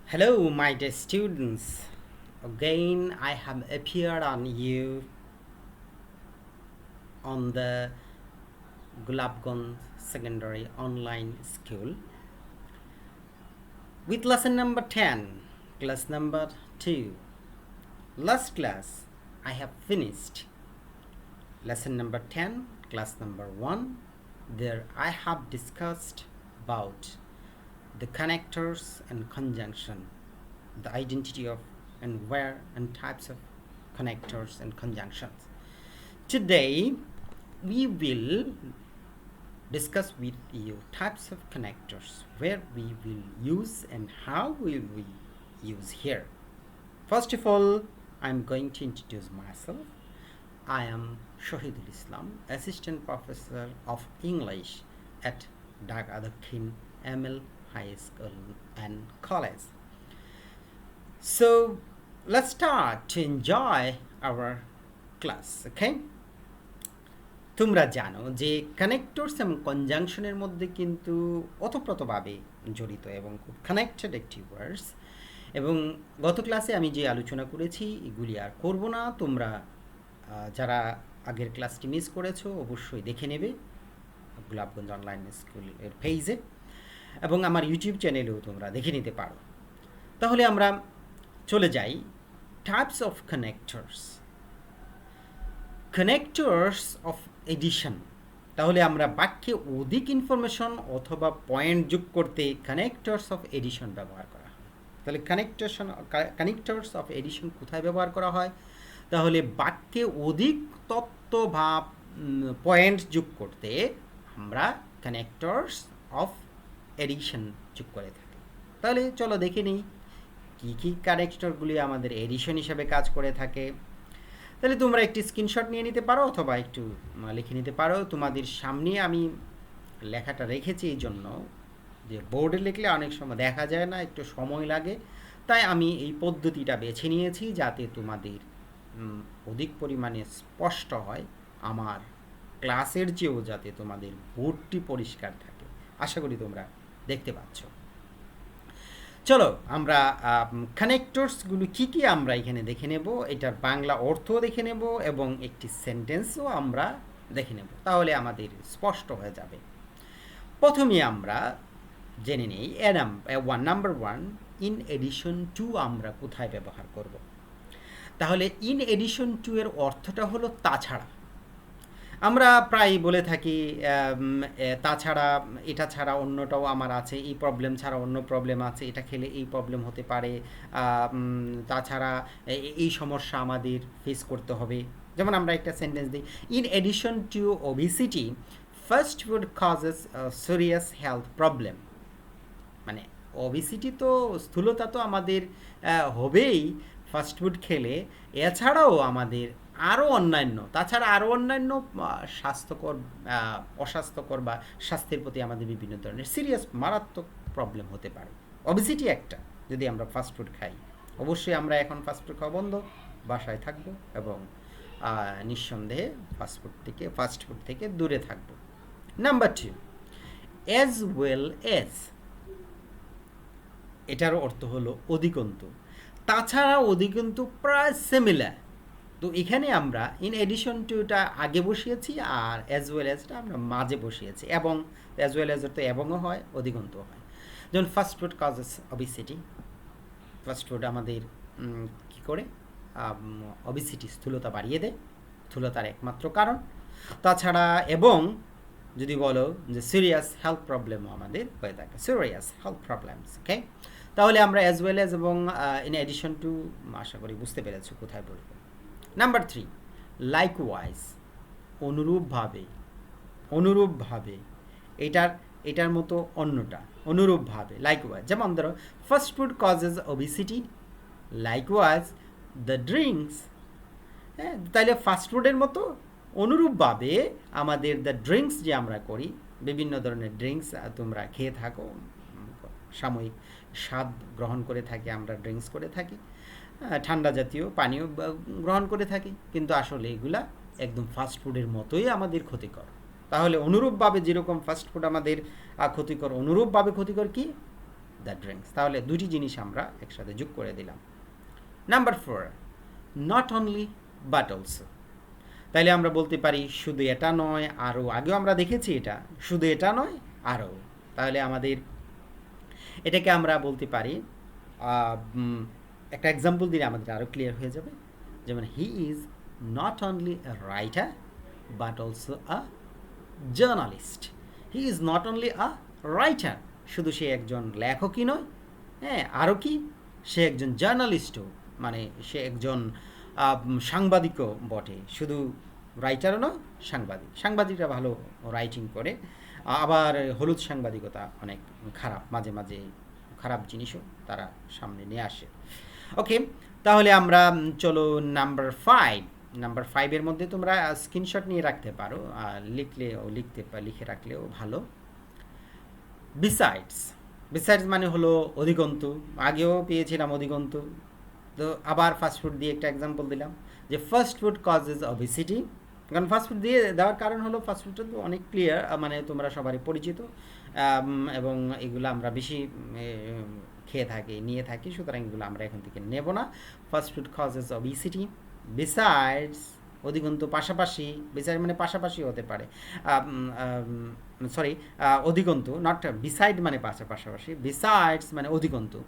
Hello, my dear students. Again, I have appeared on you on the Gulabganj Secondary Online School with lesson number 10, class number 2. Last class, I have finished lesson number 10, class number 1. There, I have discussed about the connectors and conjunction, the identity of and where and types of connectors and conjunctions. Today we will discuss with you types of connectors, where we will use and how will we use here. First of all, I'm going to introduce myself. I am Shahidul Islam, Assistant Professor of English at DHAKADAKSHIN ML High School and College. So let's start to enjoy our class, okay? তোমরা জানো যে connectors এবং কনজাংশনের মধ্যে কিন্তু ওতপ্রোতভাবে জড়িত এবং খুব কানেক্টেড একটি ওয়ার্ডস, এবং গত ক্লাসে আমি যে আলোচনা করেছি এগুলি আর করব না। তোমরা যারা আগের ক্লাসটি মিস করেছো অবশ্যই দেখে নেবে গোলাপগঞ্জ অনলাইন স্কুলের পেজে, এবং আমার ইউটিউব চ্যানেলেও তোমরা দেখে নিতে পারো। তাহলে আমরা চলে যাই types of connectors. Connectors of addition, তাহলে আমরা বাক্যে অধিক ইনফরমেশন অথবা পয়েন্ট যোগ করতে কানেক্টরস অফ এডিশন ব্যবহার করা হয়। তাহলে কানেক্টরস অফ এডিশন কোথায় ব্যবহার করা হয়? তাহলে বাক্যে অধিক তথ্য বা পয়েন্ট যোগ করতে আমরা কানেক্টরস অফ এডিশন যোগ করে থাকি। তাহলে চলো দেখে নিই কী কী কানেক্টরগুলি আমাদের এডিশন হিসাবে কাজ করে থাকে। তাহলে তোমরা একটি স্ক্রিনশট নিয়ে নিতে পারো অথবা একটু লিখে নিতে পারো। তোমাদের সামনে আমি লেখাটা রেখেছি এই জন্য যে বোর্ডে লিখলে অনেক সময় দেখা যায় না, একটু সময় লাগে, তাই আমি এই পদ্ধতিটা বেছে নিয়েছি যাতে তোমাদের অধিক পরিমাণে স্পষ্ট হয়, আমার ক্লাসের চেয়েও যাতে তোমাদের বোর্ডটি পরিষ্কার থাকে। আশা করি তোমরা দেখতে পাচ্ছ। চলো আমরা কানেক্টরসগুলো কী কী আমরা এখানে দেখে নেব, এটার বাংলা অর্থ দেখে নেব এবং একটি সেন্টেন্সও আমরা দেখে নেব, তাহলে আমাদের স্পষ্ট হয়ে যাবে। প্রথমে আমরা জেনে নেই নাম্বার 1, ইন এডিশন টু আমরা কোথায় ব্যবহার করব। তাহলে ইন এডিশন টু এর অর্থটা হলো তাছাড়া। আমরা প্রায় বলে থাকি তাছাড়া, এটা ছাড়া অন্যটাও আমার আছে, এই প্রবলেম ছাড়া অন্য প্রবলেম আছে, এটা খেলে এই প্রবলেম হতে পারে, তাছাড়া এই সমস্যা আমাদের ফেস করতে হবে। যেমন আমরা একটা সেন্টেন্স দিই, in addition to obesity fast food causes serious health problem. মানে ওবেসিটি তো, স্থূলতা তো আমাদের হবেই ফাস্টফুড খেলে, এছাড়াও আমাদের আরও অন্যান্য, তাছাড়া আরও অন্যান্য স্বাস্থ্যকর, অস্বাস্থ্যকর বা স্বাস্থ্যের প্রতি আমাদের বিভিন্ন ধরনের সিরিয়াস মারাত্মক প্রবলেম হতে পারে। ওবেসিটি একটা, যদি আমরা ফাস্টফুড খাই। অবশ্যই আমরা এখন ফাস্টফুড খাওয়া বন্ধ, বাসায় থাকবো এবং নিঃসন্দেহে ফাস্টফুড থেকে দূরে থাকবো। নাম্বার 2, অ্যাজ ওয়েল অ্যাজ, এটার অর্থ হলো অধিকন্তু। তাছাড়া অধিকন্তু প্রায় সিমিলার, তো এখানে আমরা ইন এডিশন টুটা আগে বসিয়েছি আর অ্যাজ ওয়েল অ্যাজটা আমরা মাঝে বসিয়েছি, এবং অ্যাজ ওয়েল অ্যাজ তো এবংও হয়, অধিকন্তু হয়। যেমন ফাস্টফুড কজেস ওবেসিটি, ফাস্টফুড আমাদের কী করে ওবেসিটি, স্থূলতা বাড়িয়ে দেয়, স্থূলতার একমাত্র কারণ। তাছাড়া এবং যদি বলো যে সিরিয়াস হেলথ প্রবলেমও আমাদের হয়ে থাকে, সিরিয়াস হেলথ প্রবলেমস, ওকে। তাহলে আমরা অ্যাজ ওয়েল অ্যাজ এবং ইন এডিশন টু আশা করি বুঝতে পেরেছো কোথায় বলবো। নাম্বার 3, লাইকওয়াইজ, অনুরূপভাবে, এটার মতো অন্যটা, অনুরূপভাবে, লাইকওয়াইজ। যেমন ধরো fast food causes obesity, likewise the drinks. হ্যাঁ, তাহলে ফাস্টফুডের মতো অনুরূপভাবে আমাদের দ্য ড্রিঙ্কস যে আমরা করি, বিভিন্ন ধরনের ড্রিঙ্কস তোমরা খেয়ে থাকো, সাময়িক স্বাদ গ্রহণ করে থাকি, আমরা ড্রিঙ্কস করে থাকি, ঠান্ডা জাতীয় পানীয় গ্রহণ করে থাকি, কিন্তু আসলে এগুলা একদম ফাস্টফুডের মতোই আমাদের ক্ষতিকর। তাহলে অনুরূপভাবে যেরকম ফাস্টফুড আমাদের ক্ষতিকর, অনুরূপভাবে ক্ষতিকর কি দ্য ড্রিঙ্কস। তাহলে দুটি জিনিস আমরা একসাথে যোগ করে দিলাম। Number 4, not only but also. তাইলে আমরা বলতে পারি শুধু এটা নয় আরও, আগেও আমরা দেখেছি এটা, শুধু এটা নয় আরও। তাহলে আমাদের এটাকে আমরা বলতে পারি, একটা এক্সাম্পল দিলে আমাদের আরও ক্লিয়ার হয়ে যাবে। যেমন he is not only a writer but also a journalist. He is not only a writer, শুধু সে একজন লেখকই নয়, হ্যাঁ, আরও কি, সে একজন জার্নালিস্টও, মানে সে একজন সাংবাদিকও বটে। শুধু রাইটারও নয়, সাংবাদিকরা ভালো রাইটিং করে, আবার হলুদ সাংবাদিকতা অনেক খারাপ, মাঝে মাঝে খারাপ জিনিসও তারা সামনে নিয়ে আসে। ওকে, তাহলে আমরা চলো নাম্বার 5 মধ্যে তোমরা স্ক্রিনশট নিয়ে রাখতে পারো, লিখে রাখলেও ভালো। বিসাইডস মানে হলো অধিকন্তু, আগেও পেয়েছিলাম অধিকন্তু, তো আবার ফাস্টফুড দিয়ে একটা এক্সাম্পল দিলাম যে ফাস্ট ফুড কজেস অবেসিটি। কারণ ফাস্টফুড দিয়ে দেওয়ার কারণ হলো ফাস্টফুডটা তো অনেক ক্লিয়ার, মানে তোমরা সবারই পরিচিত, এবং এগুলো আমরা বেশি নিয়ে থাকি, সুতরাং এগুলো আমরা এখন থেকে নেব না। Fast food causes obesity. বিসাইডস অধিকন্তু, পাশাপাশি, বিসাইড মানে পাশাপাশি হতে পারে, অধিকন্তু, নট বিসাইড মানে পাশাপাশি, বিসাইডস মানে অধিকন্তু।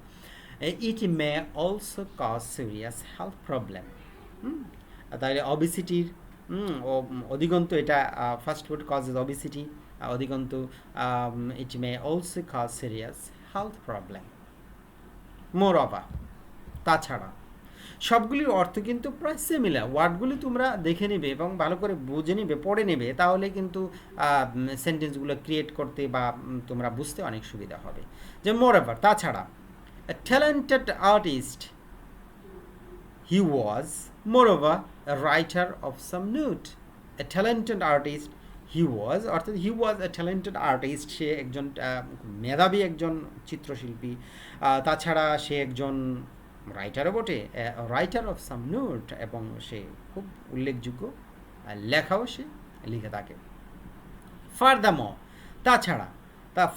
It may also cause serious health problem. তাহলে অবেসিটির অধিকন্তু এটা, ফাস্টফুড কজেস অবেসিটি, অধিকন্তু it may also cause serious health problem. Moreover, তাছাড়া, সবগুলির অর্থ কিন্তু প্রায় সিমিলার। ওয়ার্ডগুলি তোমরা দেখে নেবে এবং ভালো করে বুঝে নেবে, পড়ে নেবে, তাহলে কিন্তু সেন্টেন্সগুলো ক্রিয়েট করতে বা তোমরা বুঝতে অনেক সুবিধা হবে। যে মোরওভার, তাছাড়া, a talented artist, he was moreover a writer of some note. A talented artist, অর্থাৎ he was a talented artist, সে একজন মেধাবী একজন চিত্রশিল্পী, তাছাড়া সে একজন রাইটারও বটে, রাইটার অফ সাম নোট, এবং সে খুব উল্লেখযোগ্য লেখাও সে লিখে থাকে। ফারদারমোর, তাছাড়া,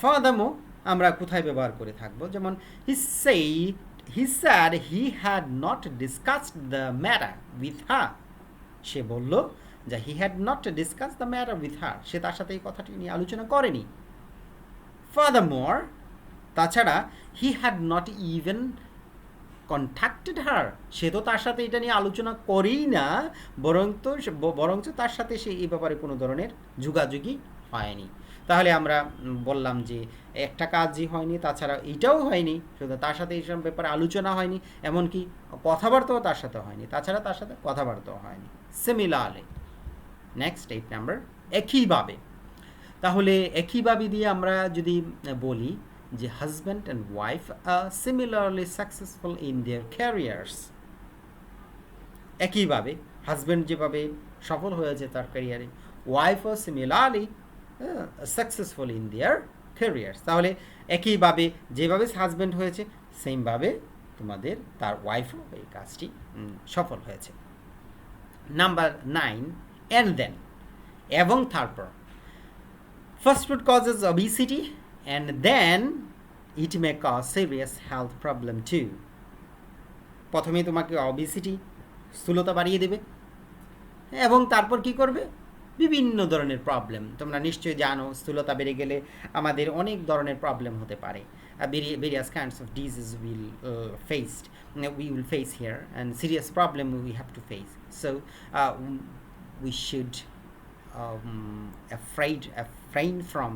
ফারদারমোর আমরা কোথায় ব্যবহার করে থাকবো? যেমন he said he had not discussed the matter with her. সে বলল যে he had not discussed the matter with her, সে তার সাথে এই কথাটি নিয়ে আলোচনা করেনি। Furthermore, তাছাড়া, he had not even contacted her, সে তো তার সাথে এটা নিয়ে আলোচনা করেই না, বরঞ্চ তার সাথে সে এই ব্যাপারে কোনো ধরনের যোগাযোগই হয়নি। তাহলে আমরা বললাম যে একটা কাজই হয়নি, তাছাড়া এইটাও হয়নি, শুধু তার সাথে এইসব ব্যাপারে আলোচনা হয়নি, এমনকি কথাবার্তাও তার সাথে হয়নি, তাছাড়া তার সাথে কথাবার্তাও হয়নি। সিমিলারলি, নেক্সট 8 নাম্বার, একইভাবে। তাহলে একইভাবে দিয়ে আমরা যদি বলি যে husband and wife are similarly successful in their careers. একইভাবে হাজব্যান্ড যেভাবে সফল হয়েছে তার ক্যারিয়ারে, ওয়াইফও similarly successful in their careers. তাহলে একইভাবে যেভাবে হাজব্যান্ড হয়েছে সেমভাবে তোমাদের তার ওয়াইফও এই কাজটি সফল হয়েছে। নাম্বার 9, অ্যান্ড দেন, এবং তারপর। First food causes obesity and then it may cause serious health problem too. প্রথমে তোমাকে অবেসিটি, স্থূলতা বাড়িয়ে দেবে, এবং তারপর কি করবে? বিভিন্ন ধরনের প্রবলেম। তোমরা নিশ্চয়ই জানো স্থূলতা বেড়ে গেলে আমাদের অনেক ধরনের প্রবলেম হতে পারে। Various kinds of diseases we will face here, and serious problem we have to face. So we should refrain from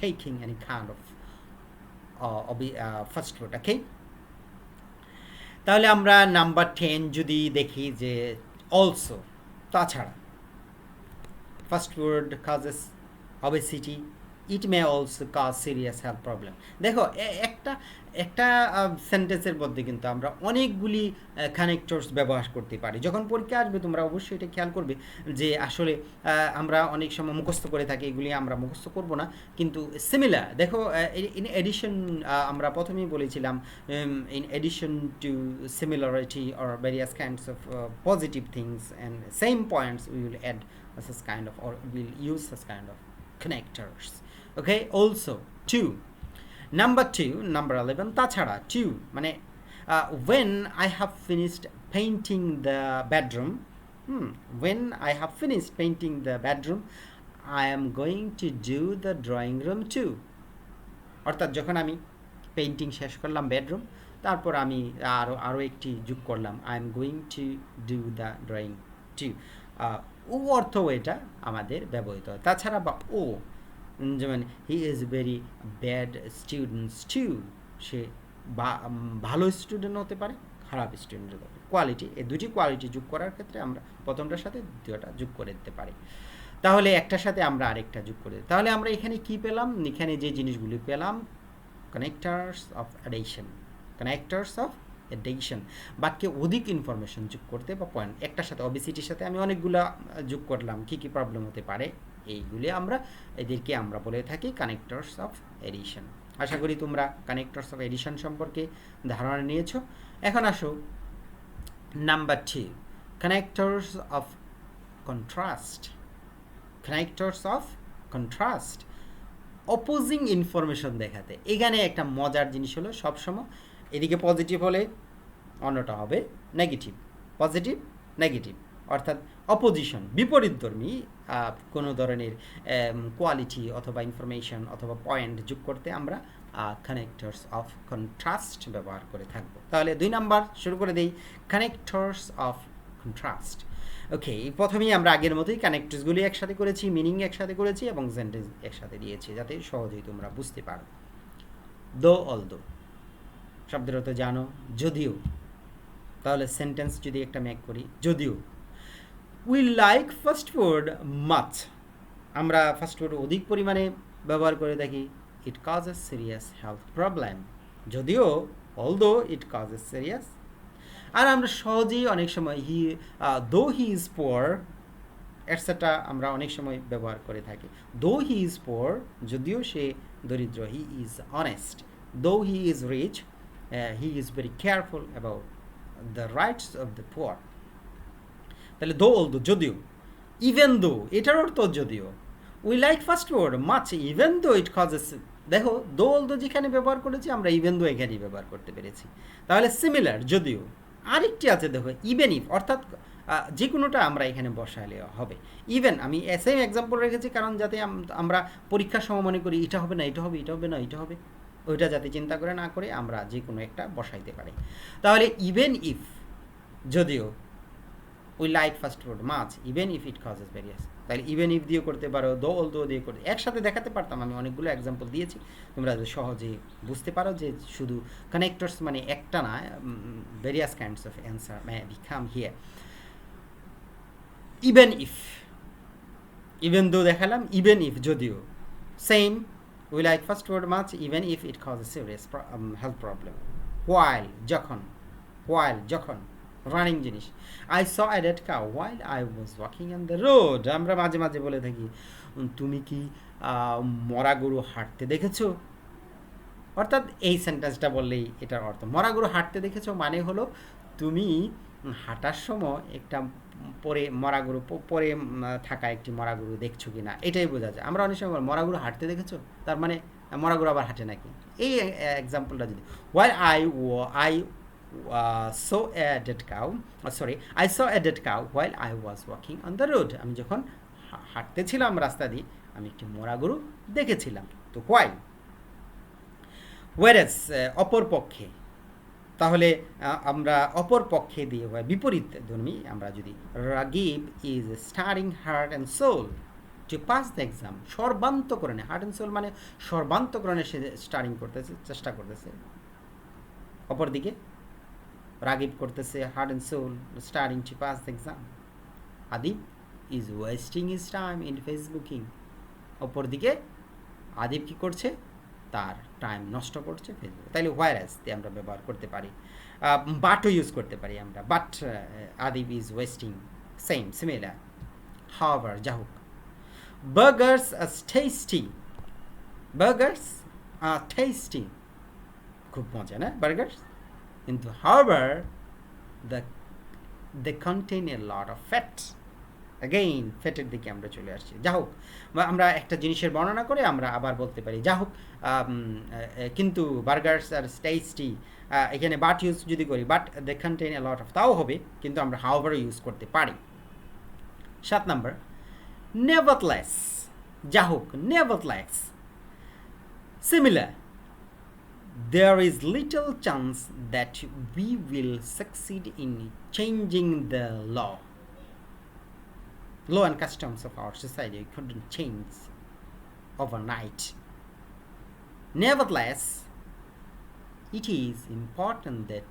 taking any kind of fast food. Okay, তাহলে আমরা নাম্বার 10 যদি দেখি যে অলসো, তাছাড়া, fast food causes obesity, it may also cause serious health problem. দেখো একটা সেন্টেন্সের মধ্যে কিন্তু আমরা অনেকগুলি কানেক্টরস ব্যবহার করতে পারি। যখন পরীক্ষা আসবে তোমরা অবশ্যই এটা খেয়াল করবে যে আসলে আমরা অনেক সময় মুখস্থ করে থাকি, এগুলি আমরা মুখস্থ করব না, কিন্তু সিমিলার। দেখো ইন এডিশন, আমরা প্রথমেই বলেছিলাম in addition to similarity or various kinds of positive things and same points we will add such kind of, or we'll use such kind of connectors. Okay, also 2, number 2, number 11 তাছাড়া 2 মানে when I have finished painting the bedroom, when I have finished painting the bedroom I am going to do the drawing room too. অর্থাৎ যখন আমি painting শেষ করলাম bedroom, তারপর আমি আরও একটি যোগ করলাম, I am going to do the drawing too. ও অর্থও এটা আমাদের ব্যবহৃত হয়। তাছাড়া বা ও, যেমন he is very bad students too, সে ভালো স্টুডেন্ট হতে পারে, খারাপ স্টুডেন্ট হতে পারে। কোয়ালিটি, এই দুটি কোয়ালিটি যোগ করার ক্ষেত্রে আমরা প্রথমটার সাথে দ্বিতীয়টা যোগ করে দিতে পারি। তাহলে একটার সাথে আমরা আরেকটা যোগ করে দিই। তাহলে আমরা এখানে কি পেলাম? এখানে যে জিনিসগুলি পেলাম, connectors of addition, connectors of addition, বাক্যে অধিক ইনফরমেশন যোগ করতে বা পয়েন্ট, একটার সাথে ওবেসিটির সাথে আমি অনেকগুলো যোগ করলাম, কী কী প্রবলেম হতে পারে এইগুলি এদেরকে আমরা বলে থাকি কানেক্টার্স অফ অ্যাডিশন। আশা করি তোমরা কানেক্টার্স অফ অ্যাডিশন সম্পর্কে ধারণা নিয়েছো। এখন আসো number 2, connectors of contrast. Connectors of contrast, opposing information দেখাতে। এখানে একটা মজার জিনিস হলো, সবসময় এদিকে পজিটিভ হলে অন্যটা হবে নেগেটিভ, পজিটিভ নেগেটিভ, অর্থাৎ অপোজিশন, বিপরীতধর্মী কোনো ধরনের কোয়ালিটি অথবা ইনফরমেশন অথবা পয়েন্ট যোগ করতে আমরা কানেক্টার্স অফ কন্ট্রাস্ট ব্যবহার করে থাকবো। তাহলে 2 নাম্বার শুরু করে দেই, কানেক্টার্স অফ কন্ট্রাস্ট। ওকে, প্রথমেই আমরা আগের মতোই কানেক্টরসগুলি একসাথে করেছি, মিনিং একসাথে করেছি এবং সেন্টেন্স একসাথে দিয়েছি, যাতে সহজেই তোমরা বুঝতে পারো। দো অলদো শব্দের অর্থ জানো, যদিও। তাহলে সেন্টেন্স যদি একটা মেক করি, যদিও we like fast food much, আমরা ফাস্ট ফুড অধিক পরিমাণে ব্যবহার করে থাকি, ইট কজেস সিরিয়াস হেলথ প্রবলেম, যদিও অলদো ইট কজেস সিরিয়াস। আর আমরা সহজেই অনেক সময় দো হি ইজ পোর এটসেট্রা আমরা অনেক সময় ব্যবহার করে থাকি। দো হি ইজ পোর, যদিও সে দরিদ্র, হি is honest. Though he is rich, he is very careful about the rights of the poor. তাহলে দো অলদো, যদিও। ইভেন দো, এটার অর্থ যদিও। We like fast food much even though it causes, দেখো দো although যেখানে ব্যবহার করেছি আমরা ইভেন দো এখানেই ব্যবহার করতে পেরেছি। তাহলে সিমিলার, যদিও। আরেকটি আছে দেখো, ইভেন ইফ, অর্থাৎ যে কোনোটা আমরা এখানে বসালে হবে। ইভেন আমি সেম এক্সাম্পল রেখেছি কারণ যাতে আমরা পরীক্ষার সময় মনে করি এটা হবে না, এটা হবে, এটা হবে না, এটা হবে, ওইটা যাতে চিন্তা করে না করে আমরা যে কোনো একটা বসাইতে পারি। তাহলে ইভেন ইফ, যদিও, we like fast food much even if it causes various. তাহলে ইভেন ইফ দিয়ে করতে পারো, দো অলদো দিয়ে করতে, একসাথে দেখাতে পারতাম, আমি অনেকগুলো এক্সাম্পল দিয়েছি, তোমরা সহজেই বুঝতে পারো যে শুধু কানেক্টরস মানে একটা না, various kinds of answer may become here. Even if, even though দেখালাম, ইভেন ইফ, যদিও। Same, we like fast food much even if it causes serious health problem. While, যখন, হোয়াইল যখন, রানিং জিনিস। I saw a dead cow while I was walking on the road, আমরা মাঝে মাঝে বলে থাকি তুমি কি মরা গরু হাঁটতে দেখেছো, অর্থাৎ এই সেন্টেন্সটা বললেই এটার অর্থ। মরা গরু হাঁটতে দেখেছো মানে হলো তুমি হাঁটার সময় একটা পরে মরা গরু পরে থাকা একটি মরা গরু দেখছো কি না, এটাই বোঝা যায়। আমরা অনেক সময় মরা গরু হাঁটতে দেখেছো, তার মানে মরা গরু আবার হাঁটে নাকি, এই এক্সাম্পলটা যদি। While I saw a dead cow, I saw a dead cow while I was walking on the road, আমি যখন হাঁটতেছিলাম রাস্তা দিয়ে আমি একটি মরা গরু দেখেছিলাম। তো while, whereas অপর পক্ষে, তাহলে আমরা অপর পক্ষে দিয়ে হয় বিপরীত ধর্মী, আমরা যদি Ragib is staring heart and soul to pass the exam, সর্বান্তকরণে, হার্ট অ্যান্ড সোল মানে সর্বান্তকরণে সে স্টারিং করতেছে, চেষ্টা করতেছে। অপরদিকে রাগিব করতেছে heart and soul staring to pass the exam. Adib is wasting his time in facebooking, অপরদিকে আদিব কী করছে, তার টাইম নষ্ট করছে ফেসবুকে। তাইলে হোয়ারাস দিয়ে আমরা ব্যবহার করতে পারি, বাটও ইউজ করতে পারি আমরা, but Adib is wasting, same similar. হাওয়ার, যা হোক। বার্গার্স টেস্টি, বার্গার্স টেস্টি, খুব মজা না বার্গার্স, কিন্তু however they contain a lot of fat, again ফ্যাটের দিকে আমরা চলে আসছি। যা হোক, আমরা একটা জিনিসের বর্ণনা করে আমরা আবার বলতে পারি যা হোক, কিন্তু বার্গার্স আর টেস্টি, এখানে বাট ইউজ যদি করি, but they contain a lot of, তাও হবে, কিন্তু আমরা হাউএভার ইউজ করতে পারি। 7 নাম্বার, নেভারথলেস, যা হোক, নেভারথলেস, similar, there is little chance that we will succeed in changing the law and customs of our society. We couldn't change overnight. Nevertheless, it is important that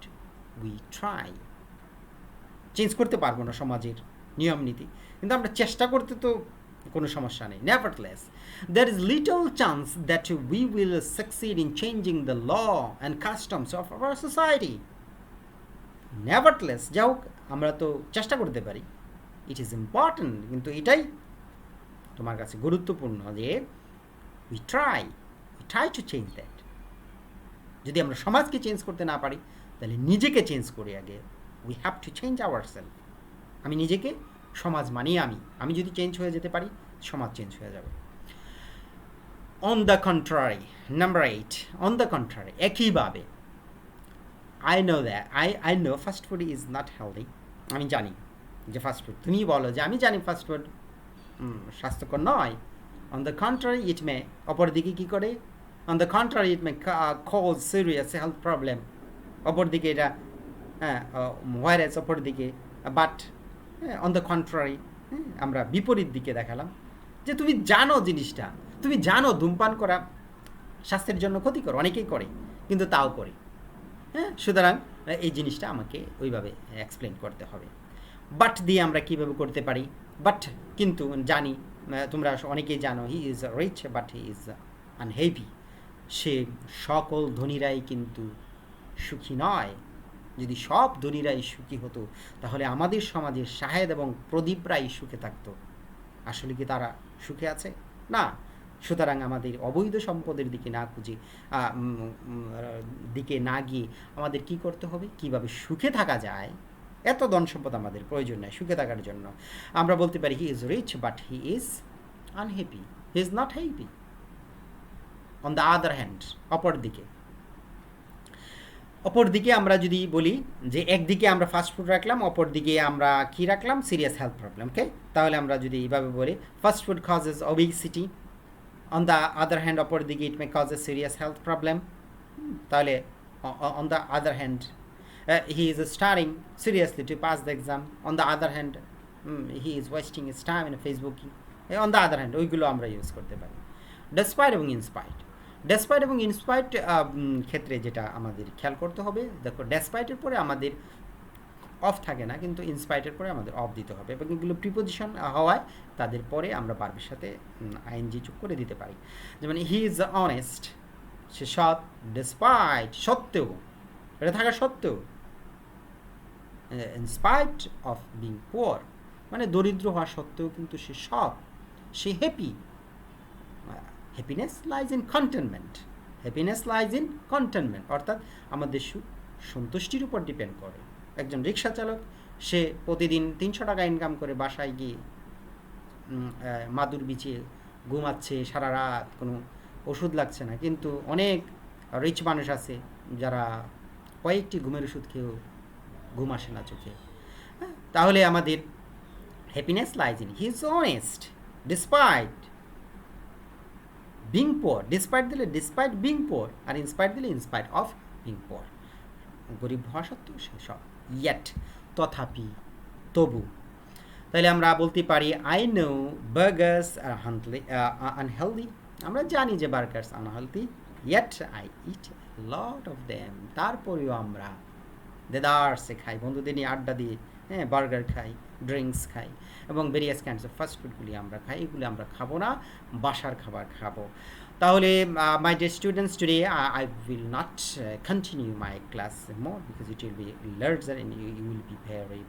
we try. Change করতে পারবো না সমাজের নিয়ম নীতি, কিন্তু আমরা চেষ্টা করতে তো কোনো সমস্যা নেই। Nevertheless, there is little chance that we will succeed in changing the law and customs of our society. Nevertheless, যা হোক, আমরা তো চেষ্টা করতে পারি। ইট ইজ ইম্পর্ট্যান্ট, কিন্তু এটাই তোমার কাছে গুরুত্বপূর্ণ যে we try to change that. যদি আমরা সমাজকে চেঞ্জ করতে না পারি, তাহলে নিজেকে চেঞ্জ করি আগে। we have to change ourselves. আমি নিজেকে, সমাজ মানি আমি যদি চেঞ্জ হয়ে যেতে পারি, সমাজ চেঞ্জ হয়ে যাবে। On the contrary, number 8, on the contrary, একইভাবে, I know fast food is not healthy. আমি জানি যে ফাস্ট ফুড, তুমি বলো যে আমি জানি ফাস্ট ফুড স্বাস্থ্যকর নয়। On the contrary it may, অপরদিকে কী করে, on the contrary it may cause serious health problem, অপরদিকে এটা, হোয়ারেজ অপরদিকে, বাট অন দ্য কন্ট্রারি, আমরা বিপরীত দিকে দেখালাম যে তুমি জানো জিনিসটা, তুমি জানো ধূমপান করা স্বাস্থ্যের জন্য ক্ষতিকর, অনেকেই করে, কিন্তু তাও করে। সুতরাং এই জিনিসটা আমাকে ওইভাবে এক্সপ্লেন করতে হবে। বাট দিয়ে আমরা কীভাবে করতে পারি, বাট কিন্তু জানি, তোমরা অনেকেই জানো, he is rich but he is unhappy, সে সকল ধনীরাই কিন্তু সুখী নয়। যদি সব ধনীরাই সুখী হতো, তাহলে আমাদের সমাজের শাহেদ এবং প্রদীপরাই সুখে থাকতো। আসলে কি তারা সুখে আছে? না। সুতরাং আমাদের অবৈধ সম্পদের দিকে না খুঁজে, দিকে না গিয়ে আমাদের কি করতে হবে, কিভাবে সুখে থাকা যায়। এত ধন সম্পদ আমাদের প্রয়োজন নাই সুখে থাকার জন্য। আমরা বলতে পারি he is rich but he is unhappy, he is not happy. On the other hand, অপরদিকে আমরা যদি বলি যে একদিকে আমরা ফাস্ট ফুড রাখলাম, অপরদিকে আমরা কি রাখলাম, সিরিয়াস হেলথ প্রবলেম, ওকে। তাহলে আমরা যদি এইভাবে বলি, fast food causes obesity, on the other hand, অপরদিকে ইট মে কজেস সিরিয়াস হেলথ প্রবলেম। তাহলে on the other hand, he is studying seriously to pass the exam. On the other hand, he is wasting his time in Facebooking. On the other hand, ওইগুলো আমরা use করতে পারি। Despite এবং in spite, despite এবং in spite ক্ষেত্রে যেটা আমাদের খেয়াল করতে হবে, দেখো ডেসপাইটের পরে আমাদের অফ থাকে না, কিন্তু ইনস্পাইটের পরে আমাদের অফ দিতে হবে, এবং এগুলো প্রিপোজিশন হওয়ায় তাদের পরে আমরা ভার্বের সাথে আইএনজি যোগ করে দিতে পারি। যেমন হি ইজ অনেস্ট, সে সৎ, ডেসপাইট, সত্ত্বেও, এটা থাকা সত্ত্বেও, in spite of being poor, মানে দরিদ্র হওয়া সত্ত্বেও কিন্তু সে সৎ, সে happy. Happiness lies in contentment, happiness lies in contentment, অর্থাৎ আমাদের সুখ সন্তুষ্টির উপর ডিপেন্ড করে। একজন রিক্সা চালক, সে প্রতিদিন 300 টাকা ইনকাম করে বাসায় গিয়ে মাদুর বিছিয়ে ঘুমাচ্ছে সারা রাত, কোনো ওষুধ লাগছে না। কিন্তু অনেক রিচ মানুষ আছে যারা কয়েকটি ঘুমের ওষুধ খেয়েও ঘুম আসে না চোখে। তাহলে আমাদের happiness lies in he is honest despite being poor, despite দিলে ডিসপাইট বিং পোর, আর ইনস্পাইট দিলে ইনস্পাইট অফ বিং পোর, গরিব হওয়া সত্ত্বেও সে সব, ইয়েট, তথাপি, তবু। তাহলে আমরা বলতে পারি I know burgers are unhealthy, আমরা জানি যে burgers unhealthy, yet I eat lot of them, তারপরেও আমরা দেদারসে খাই, বন্ধুদের নিয়ে আড্ডা দিয়ে, বার্গার খাই, ড্রিঙ্কস খাই, এবং ভেরিয়াস কাইন্ডস অফ ফাস্ট ফুডগুলি আমরা খাই। এগুলি আমরা খাবো না, বাসার খাবার খাবো। তাহলে my dear students, today I will not continue my class more because it will be larger and you will be very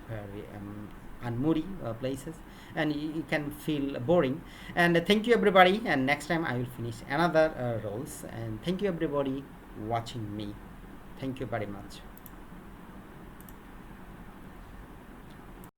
unmoody places and you can feel boring. And thank you everybody, and next time I will finish another roles, and thank you everybody watching me. Thank you very much.